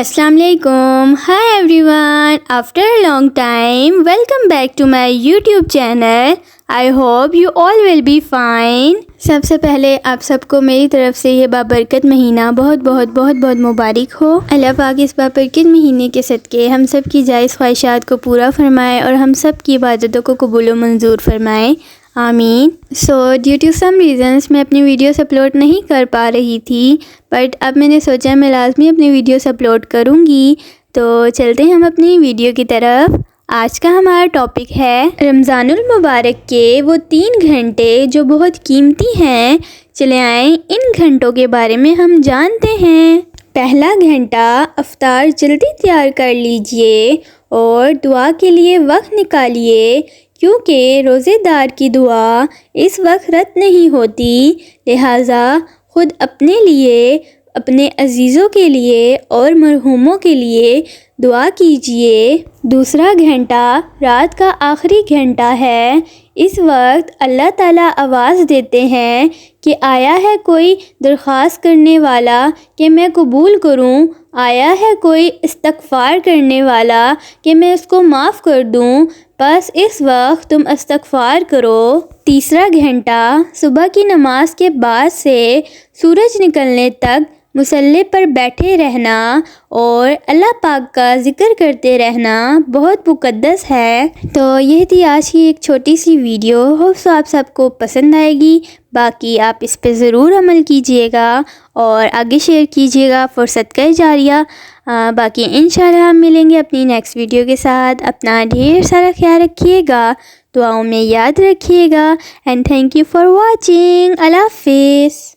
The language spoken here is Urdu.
السلام علیکم. Hi everyone, after a long time welcome back to my YouTube channel. I hope you all will be fine. سب سے پہلے آپ سب کو میری طرف سے یہ بابرکت مہینہ بہت مبارک ہو. اللہ پاک اس بابرکت مہینے کے صدقے ہم سب کی جائز خواہشات کو پورا فرمائے اور ہم سب کی عبادتوں کو قبول و منظور فرمائے, آمین. ڈیو ٹو سم ریزنس میں اپنی ویڈیوز اپلوڈ نہیں کر پا رہی تھی, بٹ اب میں نے سوچا میں لازمی اپنی ویڈیوز اپلوڈ کروں گی. تو چلتے ہیں ہم اپنی ویڈیو کی طرف. آج کا ہمارا ٹاپک ہے رمضان المبارک کے وہ 3 گھنٹے جو بہت قیمتی ہیں. چلے آئیں ان گھنٹوں کے بارے میں ہم جانتے ہیں. پہلا گھنٹہ افطار جلدی تیار کر لیجئے اور دعا کے لیے وقت نکالیے, کیونکہ روزے دار کی دعا اس وقت رد نہیں ہوتی. لہٰذا خود اپنے لیے, اپنے عزیزوں کے لیے اور مرحوموں کے لیے دعا کیجیے. دوسرا گھنٹہ رات کا آخری گھنٹہ ہے. اس وقت اللہ تعالیٰ آواز دیتے ہیں کہ آیا ہے کوئی درخواست کرنے والا کہ میں قبول کروں, آیا ہے کوئی استغفار کرنے والا کہ میں اس کو معاف کر دوں, بس اس وقت تم استغفار کرو. تیسرا گھنٹہ صبح کی نماز کے بعد سے سورج نکلنے تک مصلی پر بیٹھے رہنا اور اللہ پاک کا ذکر کرتے رہنا بہت مقدس ہے. تو یہ تھی آج کی ایک چھوٹی سی ویڈیو. ہوپ سو آپ سب کو پسند آئے گی. باقی آپ اس پہ ضرور عمل کیجئے گا اور آگے شیئر کیجئے گا فار صدقہ جاریہ. باقی انشاءاللہ ہم ملیں گے اپنی نیکسٹ ویڈیو کے ساتھ. اپنا ڈھیر سارا خیال رکھیے گا, دعاؤں میں یاد رکھیے گا, and thank you for watching. اللہ حافظ.